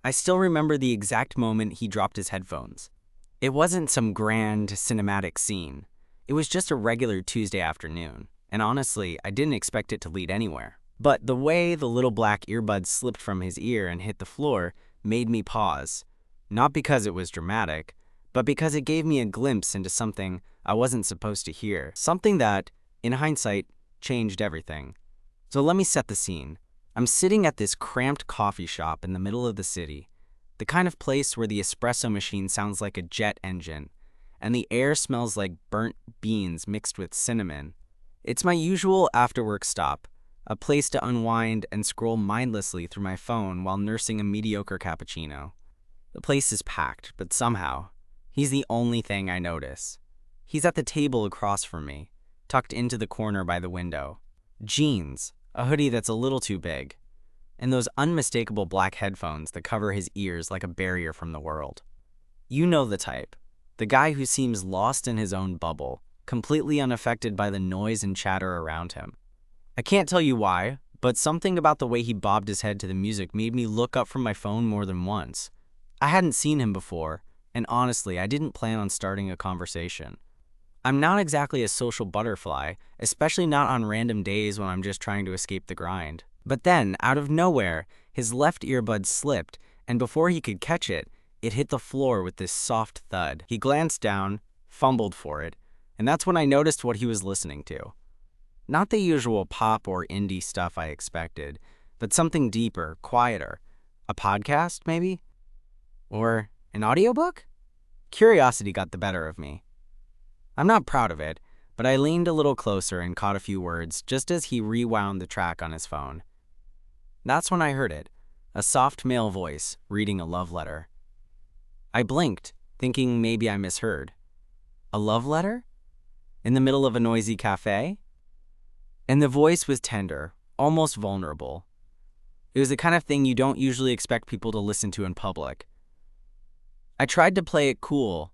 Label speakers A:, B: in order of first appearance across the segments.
A: I still remember the exact moment he dropped his headphones. It wasn't some grand cinematic scene. It was just a regular Tuesday afternoon, and honestly, I didn't expect it to lead anywhere. But the way the little black earbuds slipped from his ear and hit the floor made me pause. Not because it was dramatic, but because it gave me a glimpse into something I wasn't supposed to hear. Something that, in hindsight, changed everything. So let me set the scene. I'm sitting at this cramped coffee shop in the middle of the city, the kind of place where the espresso machine sounds like a jet engine, and the air smells like burnt beans mixed with cinnamon. It's my usual after-work stop, a place to unwind and scroll mindlessly through my phone while nursing a mediocre cappuccino. The place is packed, but somehow, he's the only thing I notice. He's at the table across from me, tucked into the corner by the window. Jeans, a hoodie that's a little too big, and those unmistakable black headphones that cover his ears like a barrier from the world. You know the type. The guy who seems lost in his own bubble, completely unaffected by the noise and chatter around him. I can't tell you why, but something about the way he bobbed his head to the music made me look up from my phone more than once. I hadn't seen him before, and honestly, I didn't plan on starting a conversation. I'm not exactly a social butterfly, especially not on random days when I'm just trying to escape the grind. But then, out of nowhere, his left earbud slipped, and before he could catch it, it hit the floor with this soft thud. He glanced down, fumbled for it, and that's when I noticed what he was listening to. Not the usual pop or indie stuff I expected, but something deeper, quieter. A podcast, maybe? Or an audiobook? Curiosity got the better of me. I'm not proud of it, but I leaned a little closer and caught a few words just as he rewound the track on his phone. That's when I heard it, a soft male voice reading a love letter. I blinked, thinking maybe I misheard. A love letter? In the middle of a noisy cafe? And the voice was tender, almost vulnerable. It was the kind of thing you don't usually expect people to listen to in public. I tried to play it cool,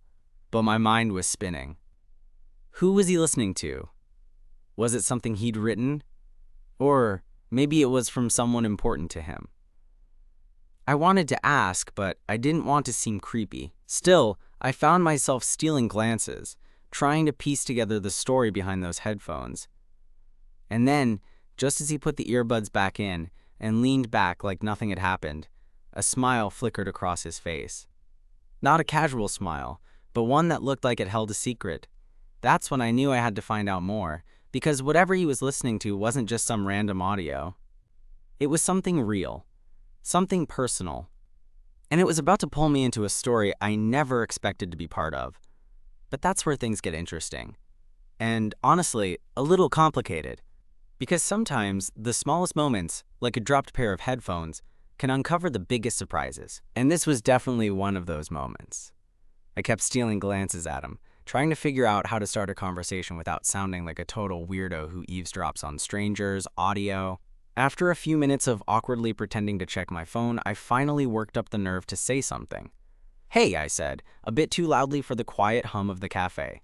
A: but my mind was spinning. Who was he listening to? Was it something he'd written? Or maybe it was from someone important to him. I wanted to ask, but I didn't want to seem creepy. Still, I found myself stealing glances, trying to piece together the story behind those headphones. And then, just as he put the earbuds back in and leaned back like nothing had happened, a smile flickered across his face. Not a casual smile, but one that looked like it held a secret. That's when I knew I had to find out more, because whatever he was listening to wasn't just some random audio. It was something real, something personal. And it was about to pull me into a story I never expected to be part of. But that's where things get interesting. And honestly, a little complicated. Because sometimes the smallest moments, like a dropped pair of headphones, can uncover the biggest surprises. And this was definitely one of those moments. I kept stealing glances at him, trying to figure out how to start a conversation without sounding like a total weirdo who eavesdrops on strangers' audio. After a few minutes of awkwardly pretending to check my phone, I finally worked up the nerve to say something. "Hey," I said, a bit too loudly for the quiet hum of the cafe.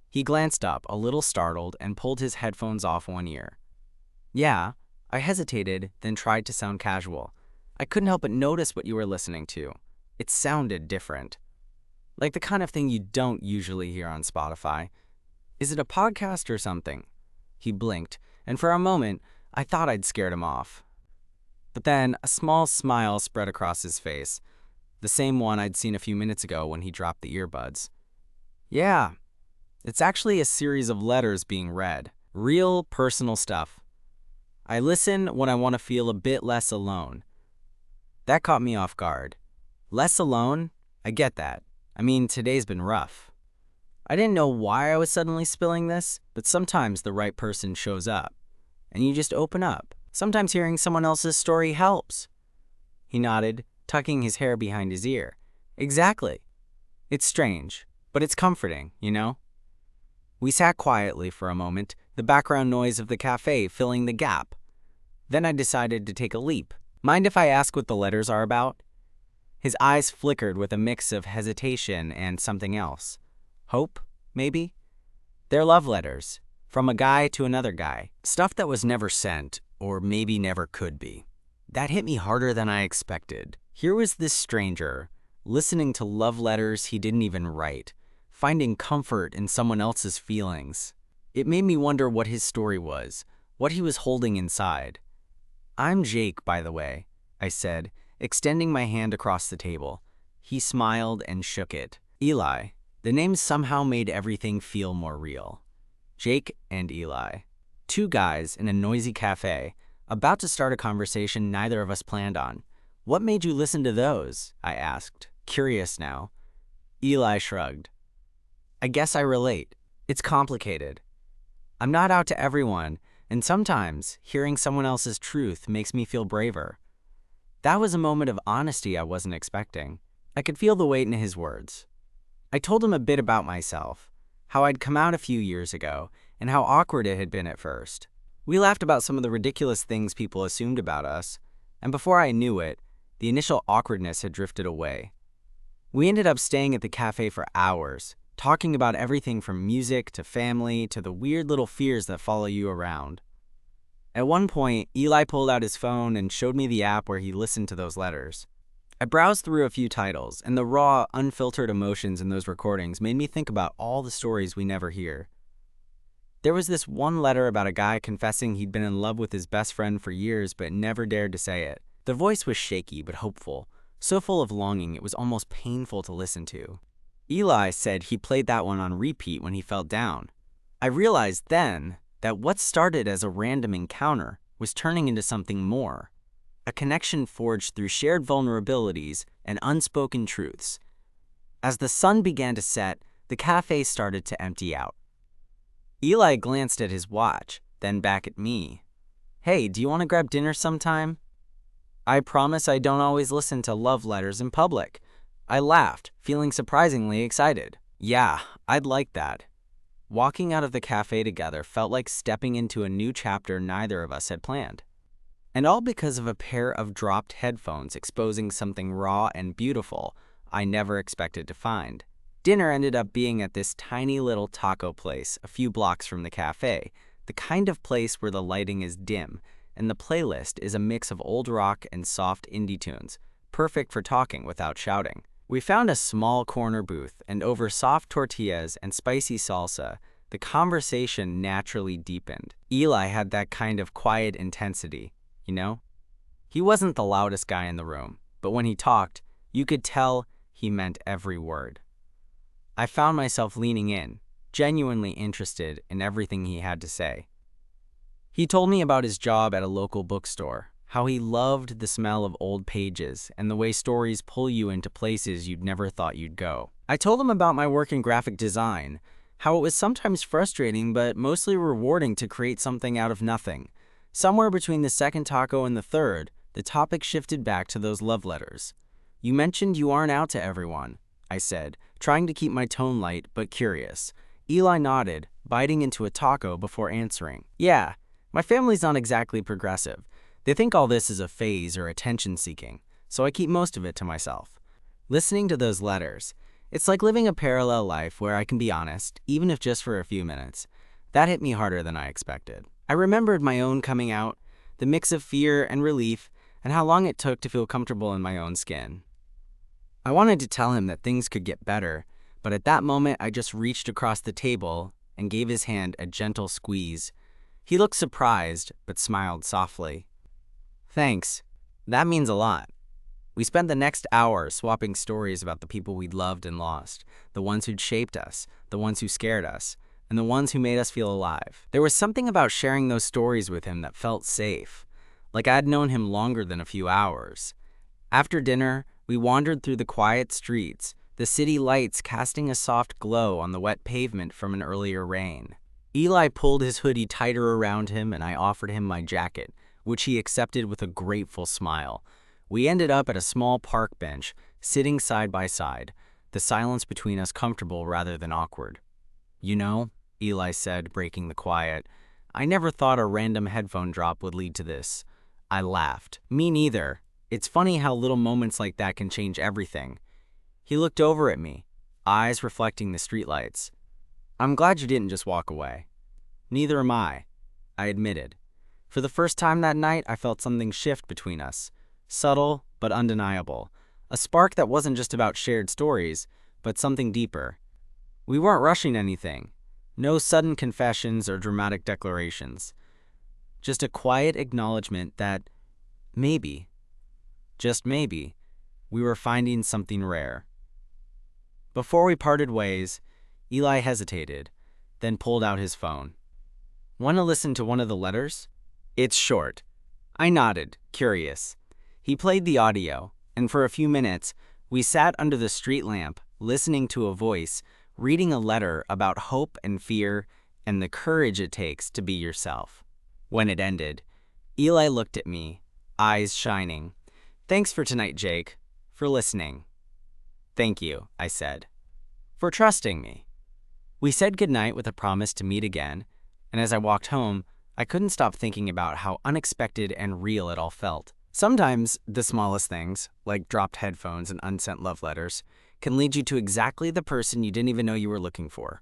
A: He glanced up, a little startled, and pulled his headphones off one ear. "Yeah," I hesitated, then tried to sound casual. "I couldn't help but notice what you were listening to. It sounded different. Like the kind of thing you don't usually hear on Spotify. Is it a podcast or something?" He blinked, and for a moment, I thought I'd scared him off. But then a small smile spread across his face, the same one I'd seen a few minutes ago when he dropped the earbuds. "Yeah, it's actually a series of letters being read. Real, personal stuff. I listen when I want to feel a bit less alone." That caught me off guard. Less alone? I get that. I mean, today's been rough. I didn't know why I was suddenly spilling this, but sometimes the right person shows up, and you just open up. Sometimes hearing someone else's story helps. He nodded, tucking his hair behind his ear. "Exactly. It's strange, but it's comforting, you know?" We sat quietly for a moment, the background noise of the cafe filling the gap. Then I decided to take a leap. "Mind if I ask what the letters are about?" His eyes flickered with a mix of hesitation and something else. Hope, maybe? They're love letters, from a guy to another guy. Stuff that was never sent, or maybe never could be. That hit me harder than I expected. Here was this stranger, listening to love letters he didn't even write, finding comfort in someone else's feelings. It made me wonder what his story was, what he was holding inside. "I'm Jake, by the way," I said, extending my hand across the table. He smiled and shook it. "Eli." The name somehow made everything feel more real. Jake and Eli. Two guys in a noisy cafe, about to start a conversation neither of us planned on. "What made you listen to those?" I asked, curious now. Eli shrugged. "I guess I relate. It's complicated. I'm not out to everyone, and sometimes hearing someone else's truth makes me feel braver." That was a moment of honesty I wasn't expecting. I could feel the weight in his words. I told him a bit about myself, how I'd come out a few years ago, and how awkward it had been at first. We laughed about some of the ridiculous things people assumed about us, and before I knew it, the initial awkwardness had drifted away. We ended up staying at the cafe for hours, talking about everything from music to family to the weird little fears that follow you around. At one point, Eli pulled out his phone and showed me the app where he listened to those letters. I browsed through a few titles, and the raw, unfiltered emotions in those recordings made me think about all the stories we never hear. There was this one letter about a guy confessing he'd been in love with his best friend for years but never dared to say it. The voice was shaky but hopeful, so full of longing it was almost painful to listen to. Eli said he played that one on repeat when he felt down. I realized then that what started as a random encounter was turning into something more. A connection forged through shared vulnerabilities and unspoken truths. As the sun began to set, the cafe started to empty out. Eli glanced at his watch, then back at me. "Hey, do you want to grab dinner sometime?" "I promise I don't always listen to love letters in public." I laughed, feeling surprisingly excited. "Yeah, I'd like that." Walking out of the cafe together felt like stepping into a new chapter neither of us had planned. And all because of a pair of dropped headphones exposing something raw and beautiful I never expected to find. Dinner ended up being at this tiny little taco place a few blocks from the cafe, the kind of place where the lighting is dim, and the playlist is a mix of old rock and soft indie tunes, perfect for talking without shouting. We found a small corner booth, and over soft tortillas and spicy salsa, the conversation naturally deepened. Eli had that kind of quiet intensity, you know? He wasn't the loudest guy in the room, but when he talked, you could tell he meant every word. I found myself leaning in, genuinely interested in everything he had to say. He told me about his job at a local bookstore, how he loved the smell of old pages and the way stories pull you into places you'd never thought you'd go. I told him about my work in graphic design, how it was sometimes frustrating but mostly rewarding to create something out of nothing. Somewhere between the second taco and the third, the topic shifted back to those love letters. "You mentioned you aren't out to everyone," I said, trying to keep my tone light but curious. Eli nodded, biting into a taco before answering. "Yeah, my family's not exactly progressive. They think all this is a phase or attention-seeking, so I keep most of it to myself." Listening to those letters, it's like living a parallel life where I can be honest, even if just for a few minutes. That hit me harder than I expected. I remembered my own coming out, the mix of fear and relief, and how long it took to feel comfortable in my own skin. I wanted to tell him that things could get better, but at that moment I just reached across the table and gave his hand a gentle squeeze. He looked surprised, but smiled softly. "Thanks. That means a lot." We spent the next hour swapping stories about the people we'd loved and lost, the ones who'd shaped us, the ones who scared us, and the ones who made us feel alive. There was something about sharing those stories with him that felt safe, like I'd known him longer than a few hours. After dinner, we wandered through the quiet streets, the city lights casting a soft glow on the wet pavement from an earlier rain. Eli pulled his hoodie tighter around him and I offered him my jacket, which he accepted with a grateful smile. We ended up at a small park bench, sitting side by side, the silence between us comfortable rather than awkward. "You know," Eli said, breaking the quiet, "I never thought a random headphone drop would lead to this." I laughed. "Me neither. It's funny how little moments like that can change everything." He looked over at me, eyes reflecting the streetlights. "I'm glad you didn't just walk away." "Neither am I," I admitted. For the first time that night, I felt something shift between us. Subtle, but undeniable. A spark that wasn't just about shared stories, but something deeper. We weren't rushing anything. No sudden confessions or dramatic declarations. Just a quiet acknowledgement that maybe, just maybe, we were finding something rare. Before we parted ways, Eli hesitated, then pulled out his phone. Want to listen to one of the letters? It's short. I nodded, curious. He played the audio, and for a few minutes, we sat under the street lamp, listening to a voice, reading a letter about hope and fear and the courage it takes to be yourself. When it ended, Eli looked at me, eyes shining. Thanks for tonight, Jake. For listening. Thank you, I said. For trusting me. We said goodnight with a promise to meet again, and as I walked home, I couldn't stop thinking about how unexpected and real it all felt. Sometimes the smallest things, like dropped headphones and unsent love letters, can lead you to exactly the person you didn't even know you were looking for.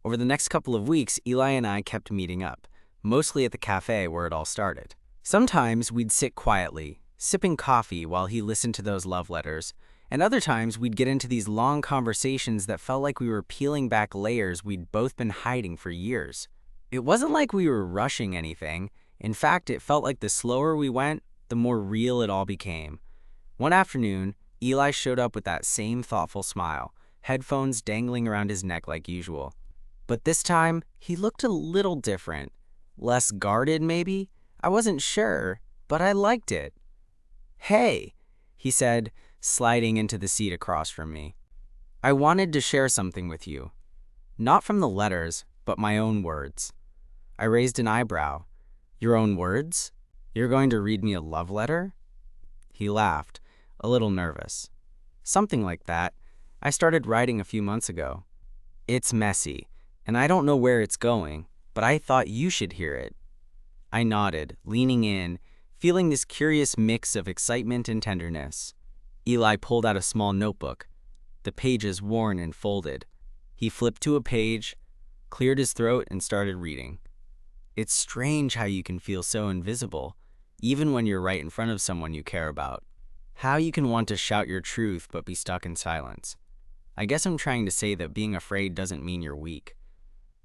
A: Over the next couple of weeks, Eli and I kept meeting up, mostly at the cafe where it all started. Sometimes we'd sit quietly, sipping coffee while he listened to those love letters, and other times we'd get into these long conversations that felt like we were peeling back layers we'd both been hiding for years. It wasn't like we were rushing anything. In fact, it felt like the slower we went, the more real it all became. One afternoon, Eli showed up with that same thoughtful smile, headphones dangling around his neck like usual. But this time, he looked a little different. Less guarded, maybe? I wasn't sure, but I liked it. Hey, he said, sliding into the seat across from me. I wanted to share something with you. Not from the letters, but my own words. I raised an eyebrow. Your own words? You're going to read me a love letter? He laughed, a little nervous. Something like that. I started writing a few months ago. It's messy, and I don't know where it's going, but I thought you should hear it. I nodded, leaning in, feeling this curious mix of excitement and tenderness. Eli pulled out a small notebook, the pages worn and folded. He flipped to a page, cleared his throat, and started reading. It's strange how you can feel so invisible, even when you're right in front of someone you care about. How you can want to shout your truth but be stuck in silence. I guess I'm trying to say that being afraid doesn't mean you're weak.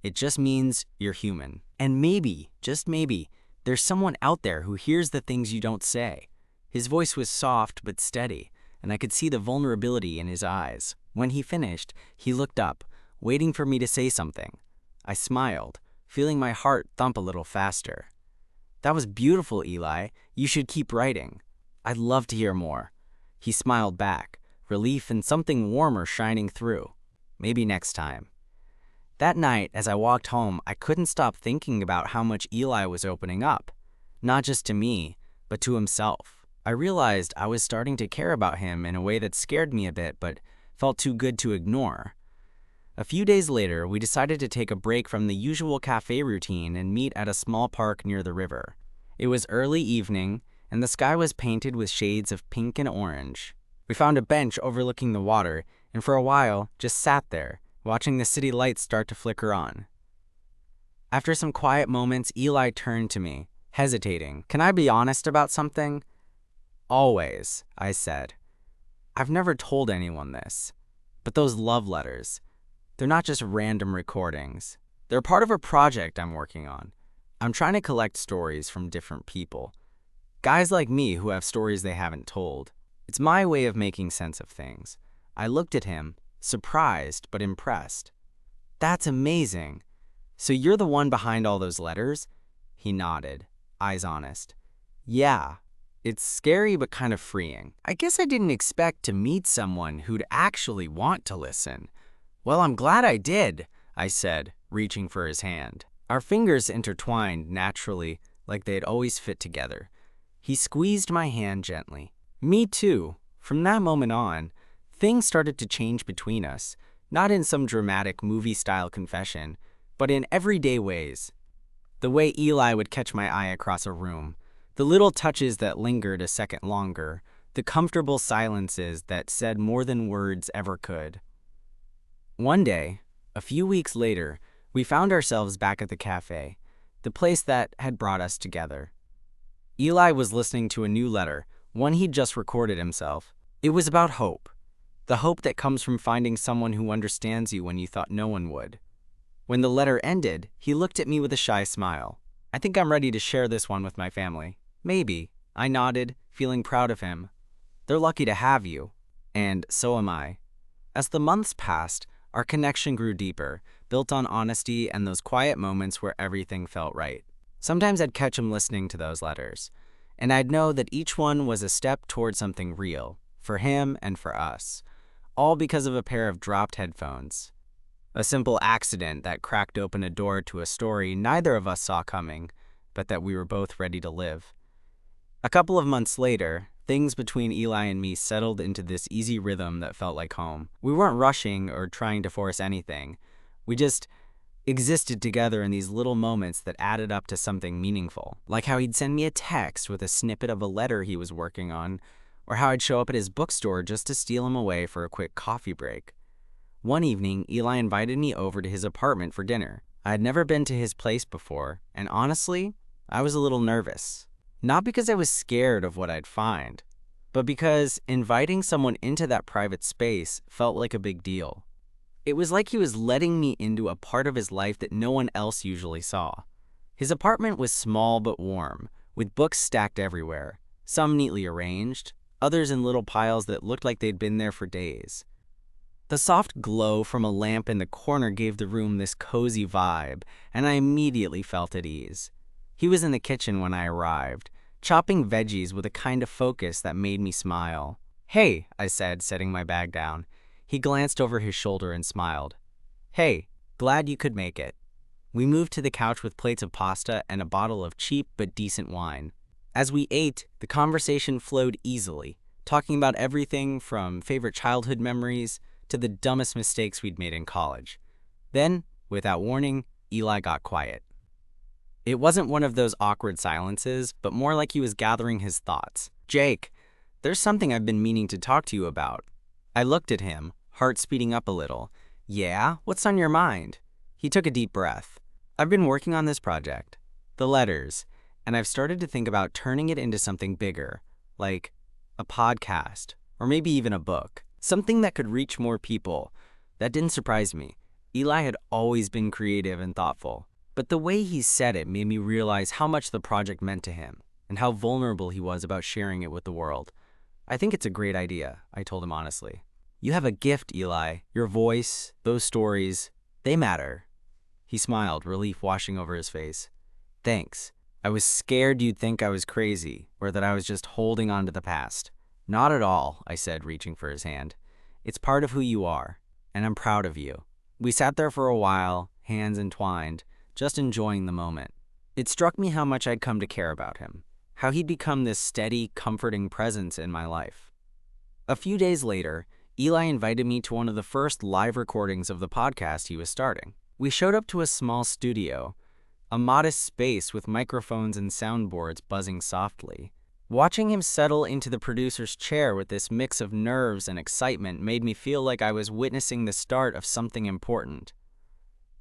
A: It just means you're human. And maybe, just maybe, there's someone out there who hears the things you don't say. His voice was soft but steady, and I could see the vulnerability in his eyes. When he finished, he looked up, waiting for me to say something. I smiled, feeling my heart thump a little faster. That was beautiful, Eli. You should keep writing. I'd love to hear more. He smiled back, relief and something warmer shining through. Maybe next time. That night, as I walked home, I couldn't stop thinking about how much Eli was opening up. Not just to me, but to himself. I realized I was starting to care about him in a way that scared me a bit, but felt too good to ignore. A few days later, we decided to take a break from the usual cafe routine and meet at a small park near the river. It was early evening, and the sky was painted with shades of pink and orange. We found a bench overlooking the water, and for a while, just sat there, watching the city lights start to flicker on. After some quiet moments, Eli turned to me, hesitating. Can I be honest about something? Always, I said. I've never told anyone this, but those love letters, they're not just random recordings. They're part of a project I'm working on. I'm trying to collect stories from different people. Guys like me who have stories they haven't told. It's my way of making sense of things. I looked at him, surprised but impressed. That's amazing. So you're the one behind all those letters? He nodded, eyes honest. Yeah. It's scary but kind of freeing. I guess I didn't expect to meet someone who'd actually want to listen. Well, I'm glad I did, I said, reaching for his hand. Our fingers intertwined naturally, like they'd always fit together. He squeezed my hand gently. Me too. From that moment on, things started to change between us, not in some dramatic movie-style confession, but in everyday ways. The way Eli would catch my eye across a room, the little touches that lingered a second longer, the comfortable silences that said more than words ever could. One day, a few weeks later, we found ourselves back at the cafe. the place that had brought us together. Eli was listening to a new letter, one he'd just recorded himself. It was about hope, the hope that comes from finding someone who understands you when you thought no one would. When the letter ended, he looked at me with a shy smile. "I think I'm ready to share this one with my family." "Maybe," I nodded, feeling proud of him. "They're lucky to have you." And so am I. As the months passed, our connection grew deeper, built on honesty and those quiet moments where everything felt right. Sometimes I'd catch him listening to those letters, and I'd know that each one was a step toward something real, for him and for us, all because of a pair of dropped headphones. A simple accident that cracked open a door to a story neither of us saw coming, but that we were both ready to live. A couple of months later, things between Eli and me settled into this easy rhythm that felt like home. We weren't rushing or trying to force anything. We just existed together in these little moments that added up to something meaningful, like how he'd send me a text with a snippet of a letter he was working on, or how I'd show up at his bookstore just to steal him away for a quick coffee break. One evening, Eli invited me over to his apartment for dinner. I had never been to his place before, and honestly, I was a little nervous. Not because I was scared of what I'd find, but because inviting someone into that private space felt like a big deal. It was like he was letting me into a part of his life that no one else usually saw. His apartment was small but warm, with books stacked everywhere, some neatly arranged, others in little piles that looked like they'd been there for days. The soft glow from a lamp in the corner gave the room this cozy vibe, and I immediately felt at ease. He was in the kitchen when I arrived, chopping veggies with a kind of focus that made me smile. "Hey," I said, setting my bag down. He glanced over his shoulder and smiled. "Hey, glad you could make it." We moved to the couch with plates of pasta and a bottle of cheap but decent wine. As we ate, the conversation flowed easily, talking about everything from favorite childhood memories to the dumbest mistakes we'd made in college. Then, without warning, Eli got quiet. It wasn't one of those awkward silences, but more like he was gathering his thoughts. "Jake, there's something I've been meaning to talk to you about." I looked at him, heart speeding up a little. "Yeah? What's on your mind?" He took a deep breath. "I've been working on this project, the letters, and I've started to think about turning it into something bigger, like a podcast, or maybe even a book. Something that could reach more people." That didn't surprise me. Eli had always been creative and thoughtful, but the way he said it made me realize how much the project meant to him, and how vulnerable he was about sharing it with the world. "I think it's a great idea," I told him honestly. "You have a gift, Eli. Your voice, those stories, they matter." He smiled, relief washing over his face. "Thanks. I was scared you'd think I was crazy, or that I was just holding on to the past." "Not at all," I said, reaching for his hand. "It's part of who you are, and I'm proud of you." We sat there for a while, hands entwined, just enjoying the moment. It struck me how much I'd come to care about him, how he'd become this steady, comforting presence in my life. A few days later, Eli invited me to one of the first live recordings of the podcast he was starting. We showed up to a small studio, a modest space with microphones and soundboards buzzing softly. Watching him settle into the producer's chair with this mix of nerves and excitement made me feel like I was witnessing the start of something important.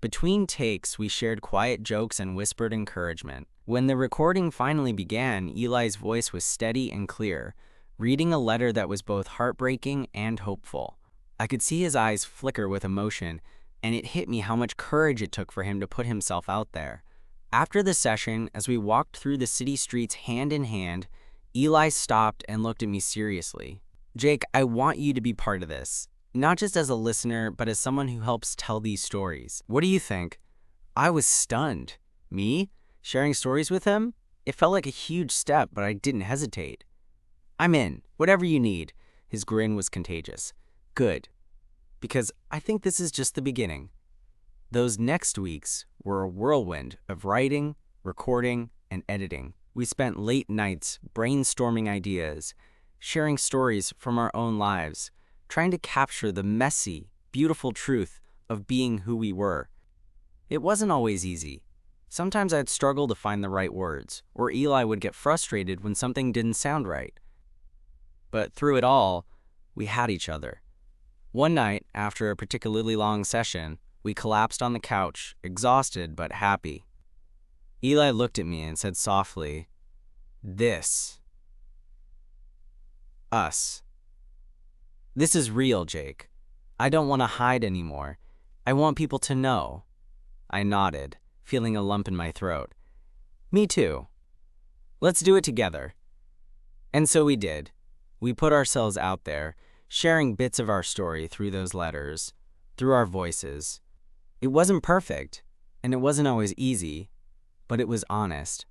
A: Between takes, we shared quiet jokes and whispered encouragement. When the recording finally began, Eli's voice was steady and clear, reading a letter that was both heartbreaking and hopeful. I could see his eyes flicker with emotion, and it hit me how much courage it took for him to put himself out there. After the session, as we walked through the city streets hand in hand, Eli stopped and looked at me seriously. "Jake, I want you to be part of this. Not just as a listener, but as someone who helps tell these stories. What do you think?" I was stunned. Me? Sharing stories with him? It felt like a huge step, but I didn't hesitate. "I'm in. Whatever you need." His grin was contagious. "Good. Because I think this is just the beginning." Those next weeks were a whirlwind of writing, recording, and editing. We spent late nights brainstorming ideas, sharing stories from our own lives, trying to capture the messy, beautiful truth of being who we were. It wasn't always easy. Sometimes I'd struggle to find the right words, or Eli would get frustrated when something didn't sound right. But through it all, we had each other. One night, after a particularly long session, we collapsed on the couch, exhausted but happy. Eli looked at me and said softly, "This. Us. This is real, Jake. I don't want to hide anymore. I want people to know." I nodded, feeling a lump in my throat. "Me too. Let's do it together." And so we did. We put ourselves out there, sharing bits of our story through those letters, through our voices. It wasn't perfect, and it wasn't always easy, but it was honest.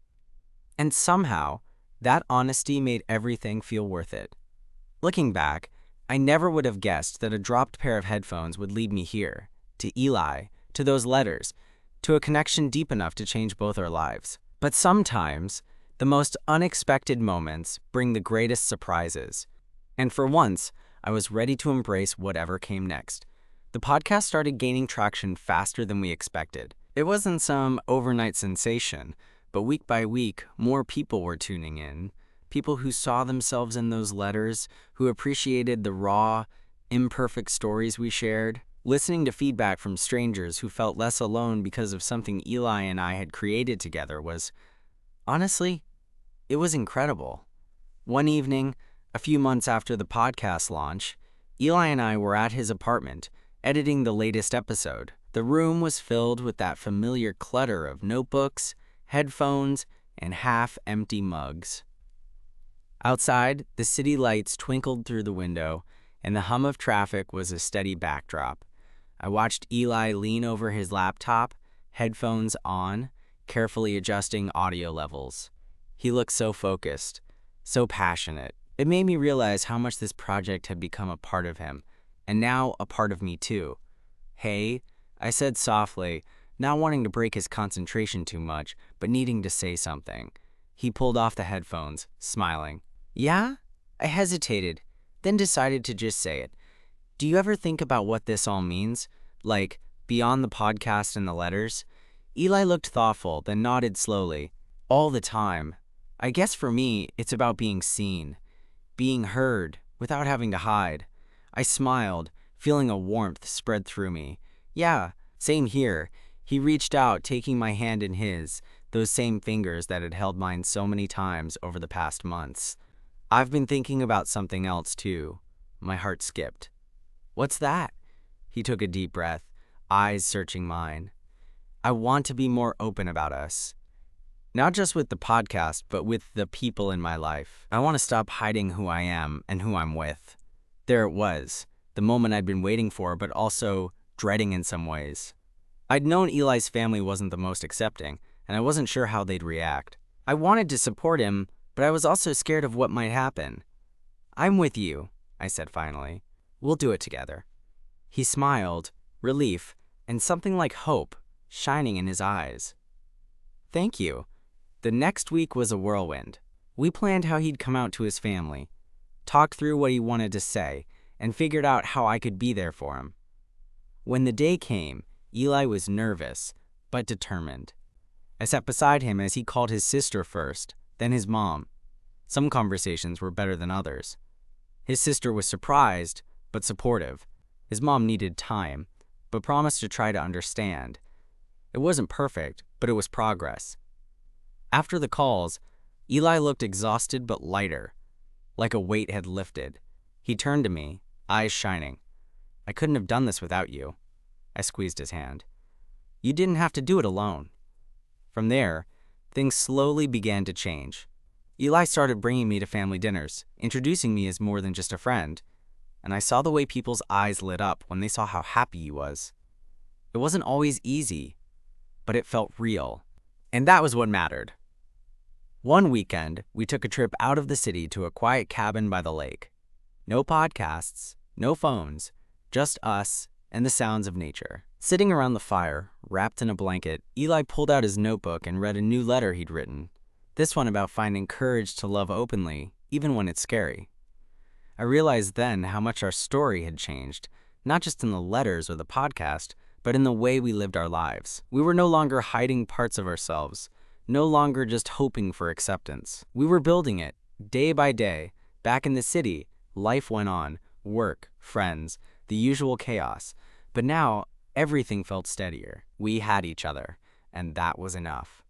A: And somehow, that honesty made everything feel worth it. Looking back, I never would have guessed that a dropped pair of headphones would lead me here, to Eli, to those letters, to a connection deep enough to change both our lives. But sometimes, the most unexpected moments bring the greatest surprises. And for once, I was ready to embrace whatever came next. The podcast started gaining traction faster than we expected. It wasn't some overnight sensation, but week by week, more people were tuning in. People who saw themselves in those letters, who appreciated the raw, imperfect stories we shared. Listening to feedback from strangers who felt less alone because of something Eli and I had created together was, honestly, it was incredible. One evening, a few months after the podcast launch, Eli and I were at his apartment, editing the latest episode. The room was filled with that familiar clutter of notebooks, headphones, and half-empty mugs. Outside, the city lights twinkled through the window, and the hum of traffic was a steady backdrop. I watched Eli lean over his laptop, headphones on, carefully adjusting audio levels. He looked so focused, so passionate. It made me realize how much this project had become a part of him, and now a part of me too. "Hey," I said softly, not wanting to break his concentration too much, but needing to say something. He pulled off the headphones, smiling. "Yeah?" I hesitated, then decided to just say it. "Do you ever think about what this all means? Like, beyond the podcast and the letters?" Eli looked thoughtful, then nodded slowly. "All the time. I guess for me, it's about being seen, being heard, without having to hide." I smiled, feeling a warmth spread through me. "Yeah, same here." He reached out, taking my hand in his, those same fingers that had held mine so many times over the past months. "I've been thinking about something else too." My heart skipped. "What's that?" He took a deep breath, eyes searching mine. "I want to be more open about us. Not just with the podcast, but with the people in my life. I want to stop hiding who I am and who I'm with." There it was, the moment I'd been waiting for, but also dreading in some ways. I'd known Eli's family wasn't the most accepting, and I wasn't sure how they'd react. I wanted to support him, but I was also scared of what might happen. "I'm with you," I said finally. "We'll do it together." He smiled, relief, and something like hope shining in his eyes. "Thank you." The next week was a whirlwind. We planned how he'd come out to his family, talked through what he wanted to say, and figured out how I could be there for him. When the day came, Eli was nervous, but determined. I sat beside him as he called his sister first, then his mom. Some conversations were better than others. His sister was surprised, but supportive. His mom needed time, but promised to try to understand. It wasn't perfect, but it was progress. After the calls, Eli looked exhausted but lighter, like a weight had lifted. He turned to me, eyes shining. "I couldn't have done this without you." I squeezed his hand. "You didn't have to do it alone." From there, things slowly began to change. Eli started bringing me to family dinners, introducing me as more than just a friend, and I saw the way people's eyes lit up when they saw how happy he was. It wasn't always easy, but it felt real, and that was what mattered. One weekend, we took a trip out of the city to a quiet cabin by the lake. No podcasts, no phones, just us and the sounds of nature. Sitting around the fire, wrapped in a blanket, Eli pulled out his notebook and read a new letter he'd written. This one about finding courage to love openly, even when it's scary. I realized then how much our story had changed, not just in the letters or the podcast, but in the way we lived our lives. We were no longer hiding parts of ourselves, no longer just hoping for acceptance. We were building it, day by day. Back in the city, life went on, work, friends, the usual chaos. But now, everything felt steadier. We had each other, and that was enough.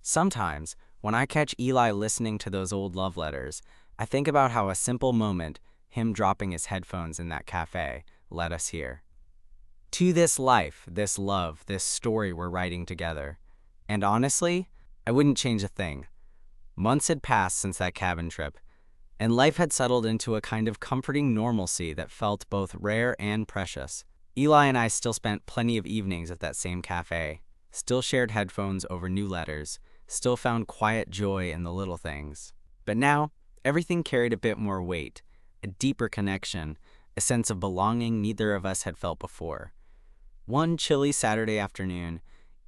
A: Sometimes, when I catch Eli listening to those old love letters, I think about how a simple moment, him dropping his headphones in that cafe, led us here. To this life, this love, this story we're writing together. And honestly, I wouldn't change a thing. Months had passed since that cabin trip, and life had settled into a kind of comforting normalcy that felt both rare and precious. Eli and I still spent plenty of evenings at that same cafe, still shared headphones over new letters, still found quiet joy in the little things. But now, everything carried a bit more weight, a deeper connection, a sense of belonging neither of us had felt before. One chilly Saturday afternoon,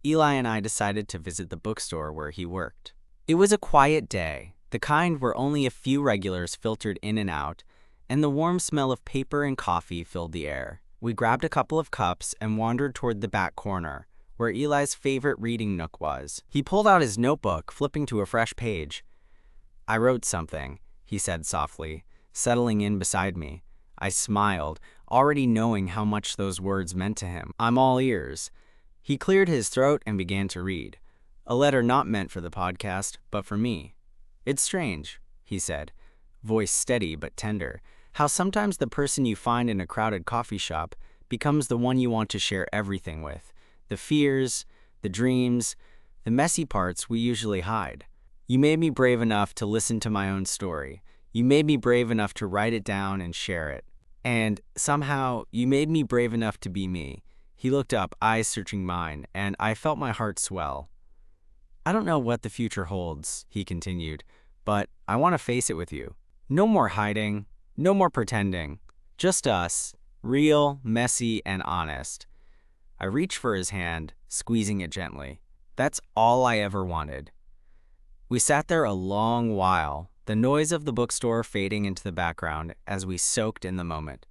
A: Eli and I decided to visit the bookstore where he worked. It was a quiet day, the kind where only a few regulars filtered in and out, and the warm smell of paper and coffee filled the air. We grabbed a couple of cups and wandered toward the back corner, where Eli's favorite reading nook was. He pulled out his notebook, flipping to a fresh page. "I wrote something," he said softly, settling in beside me. I smiled, already knowing how much those words meant to him. "I'm all ears." He cleared his throat and began to read. A letter not meant for the podcast, but for me. "It's strange," he said, voice steady but tender, "how sometimes the person you find in a crowded coffee shop becomes the one you want to share everything with. The fears, the dreams, the messy parts we usually hide. You made me brave enough to listen to my own story. You made me brave enough to write it down and share it. And somehow, you made me brave enough to be me." He looked up, eyes searching mine, and I felt my heart swell. "I don't know what the future holds," he continued, "but I want to face it with you. No more hiding, no more pretending. Just us, real, messy, and honest." I reached for his hand, squeezing it gently. That's all I ever wanted. We sat there a long while, the noise of the bookstore fading into the background as we soaked in the moment.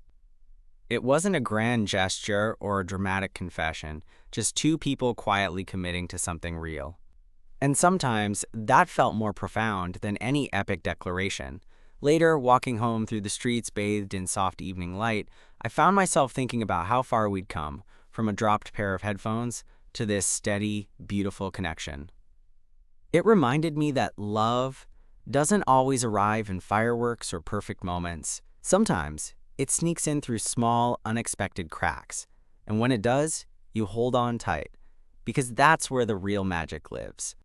A: It wasn't a grand gesture or a dramatic confession, just two people quietly committing to something real. And sometimes that felt more profound than any epic declaration. Later, walking home through the streets bathed in soft evening light, I found myself thinking about how far we'd come, from a dropped pair of headphones to this steady, beautiful connection. It reminded me that love doesn't always arrive in fireworks or perfect moments. Sometimes it sneaks in through small, unexpected cracks. And when it does, you hold on tight, because that's where the real magic lives.